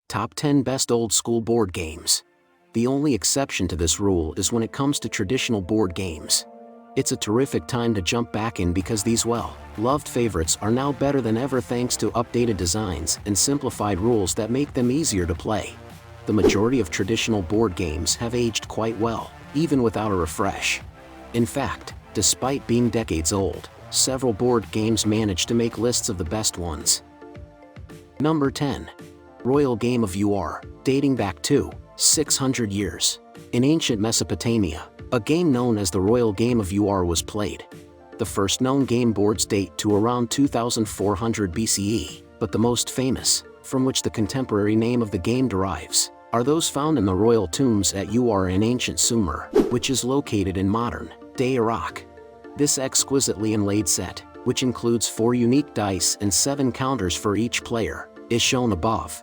Top 10 Best Old School Board Games. The only exception to this rule is when it comes to traditional board games. It's a terrific time to jump back in because these well-loved favorites are now better than ever thanks to updated designs and simplified rules that make them easier to play. The majority of traditional board games have aged quite well, even without a refresh. In fact, despite being decades old, several board games managed to make lists of the best ones. Number 10. Royal Game of War, dating back to 600 years. In ancient Mesopotamia, a game known as the Royal Game of War was played. The first known game boards date to around 2400 BCE, but the most famous, from which the contemporary name of the game derives, are those found in the royal tombs at Ur in ancient Sumer, which is located in modern-day Iraq. This exquisitely inlaid set, which includes 4 unique dice and 7 counters for each player, is shown above.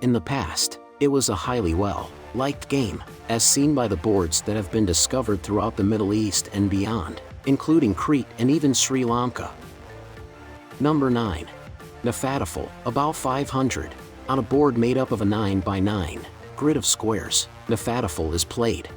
In the past, it was a highly well-liked game, as seen by the boards that have been discovered throughout the Middle East and beyond, including Crete and even Sri Lanka. Number 9. Nefadafel, about 500. On a board made up of a 9x9 grid of squares, Nefadafel is played.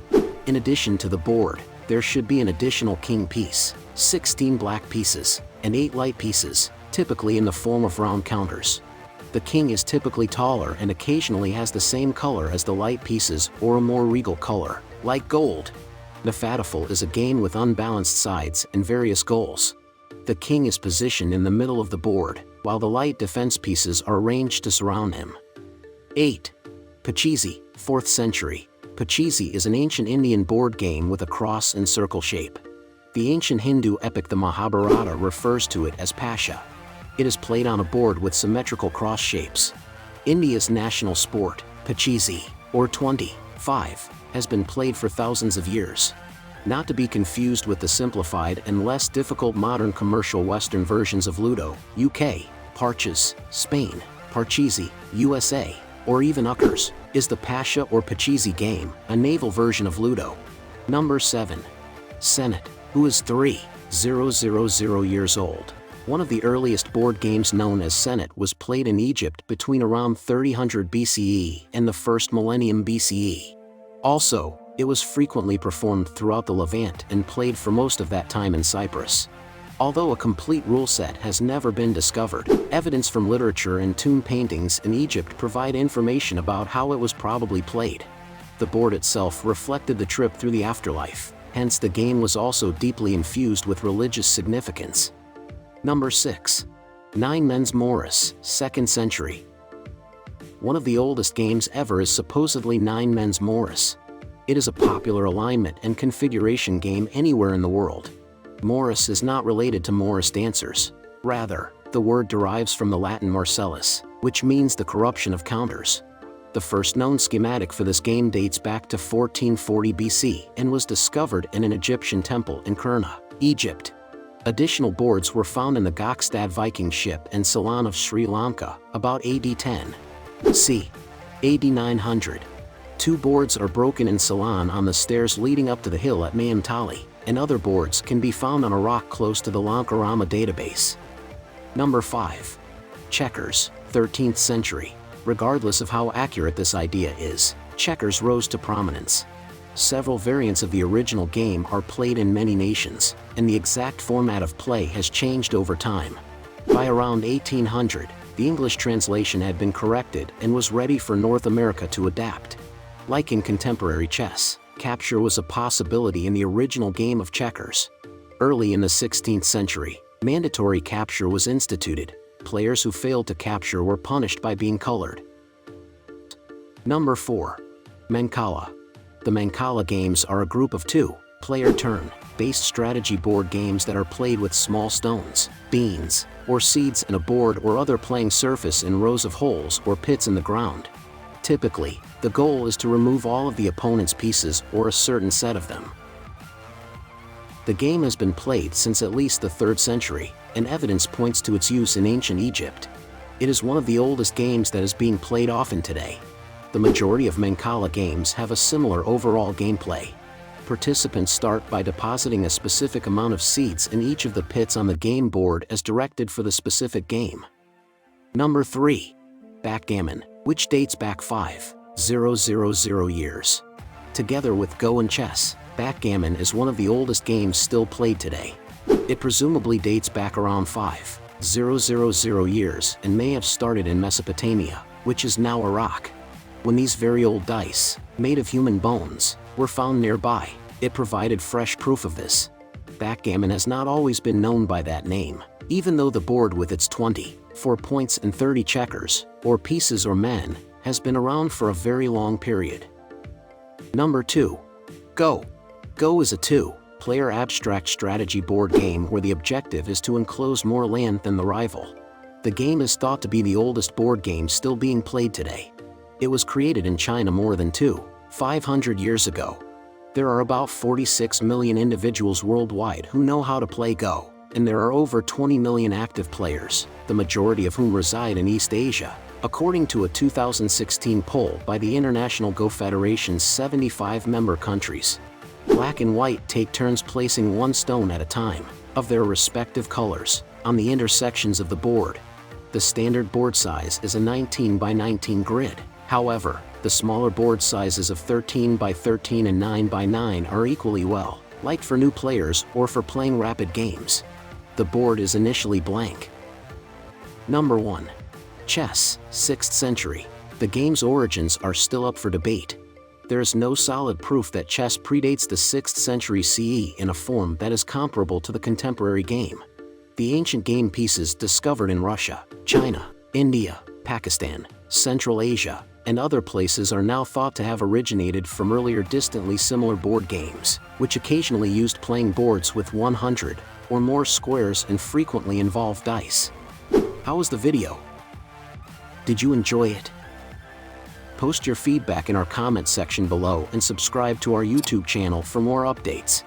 In addition to the board, there should be an additional king piece, 16 black pieces, and 8 light pieces, typically in the form of round counters. The king is typically taller and occasionally has the same color as the light pieces or a more regal color, like gold. Nefadafel is a game with unbalanced sides and various goals. The king is positioned in the middle of the board, while the light defense pieces are arranged to surround him. 8. Pachisi, 4th century. Pachisi is an ancient Indian board game with a cross and circle shape. The ancient Hindu epic the Mahabharata refers to it as Pasha. It is played on a board with symmetrical cross shapes. India's national sport, Pachisi, or 25, has been played for thousands of years. Not to be confused with the simplified and less difficult modern commercial Western versions of Ludo, UK, Parches, Spain, Parcheesi, USA, or even Uckers, is the Pasha or Pachisi game, a naval version of Ludo. Number 7. Senet, who is 3,000 years old. One of the earliest board games known as Senet was played in Egypt between around 3000 BCE and the first millennium BCE. Also, it was frequently performed throughout the Levant and played for most of that time in Cyprus. Although a complete rule set has never been discovered, evidence from literature and tomb paintings in Egypt provide information about how it was probably played. The board itself reflected the trip through the afterlife, hence the game was also deeply infused with religious significance. Number 6. Nine Men's Morris, 2nd century. One of the oldest games ever is supposedly Nine Men's Morris. It is a popular alignment and configuration game anywhere in the world. Morris is not related to Morris dancers. Rather, the word derives from the Latin Marcellus, which means the corruption of counters. The first known schematic for this game dates back to 1440 BC and was discovered in an Egyptian temple in Kurna, Egypt. Additional boards were found in the Gokstad Viking ship and Ceylon of Sri Lanka, about AD 10. c. AD 900. 2 boards are broken in Ceylon on the stairs leading up to the hill at Mayantali, and other boards can be found on a rock close to the Lankarama database. Number 5. Checkers, 13th century. Regardless of how accurate this idea is, checkers rose to prominence. Several variants of the original game are played in many nations, and the exact format of play has changed over time. By around 1800, the English translation had been corrected and was ready for North America to adapt. Like in contemporary chess, capture was a possibility in the original game of checkers. Early in the 16th century, mandatory capture was instituted. Players who failed to capture were punished by being colored. Number 4. Mancala. The Mancala games are a group of 2-player turn-based strategy board games that are played with small stones, beans, or seeds in a board or other playing surface in rows of holes or pits in the ground. Typically, the goal is to remove all of the opponent's pieces or a certain set of them. The game has been played since at least the 3rd century, and evidence points to its use in ancient Egypt. It is one of the oldest games that is being played often today. The majority of Mancala games have a similar overall gameplay. Participants start by depositing a specific amount of seeds in each of the pits on the game board as directed for the specific game. Number 3. Backgammon, which dates back 5,000 years. Together with Go and chess, backgammon is one of the oldest games still played today. It presumably dates back around 5,000 years and may have started in Mesopotamia, which is now Iraq. When these very old dice, made of human bones, were found nearby, it provided fresh proof of this. Backgammon has not always been known by that name, even though the board with its 24 points and 30 checkers, or pieces or men, has been around for a very long period. Number 2. Go. Go is a two-player abstract strategy board game where the objective is to enclose more land than the rival. The game is thought to be the oldest board game still being played today. It was created in China more than 500 years ago. There are about 46 million individuals worldwide who know how to play Go, and there are over 20 million active players, the majority of whom reside in East Asia, according to a 2016 poll by the International Go Federation's 75 member countries. Black and white take turns placing one stone at a time, of their respective colors, on the intersections of the board. The standard board size is a 19 by 19 grid. However, the smaller board sizes of 13 by 13 and 9 by 9 are equally well liked for new players or for playing rapid games. The board is initially blank. Number 1. Chess, 6th century. The game's origins are still up for debate. There is no solid proof that chess predates the 6th century CE in a form that is comparable to the contemporary game. The ancient game pieces discovered in Russia, China, India, Pakistan, Central Asia, and other places are now thought to have originated from earlier distantly similar board games, which occasionally used playing boards with 100 or more squares and frequently involved dice. How was the video? Did you enjoy it? Post your feedback in our comment section below and subscribe to our YouTube channel for more updates.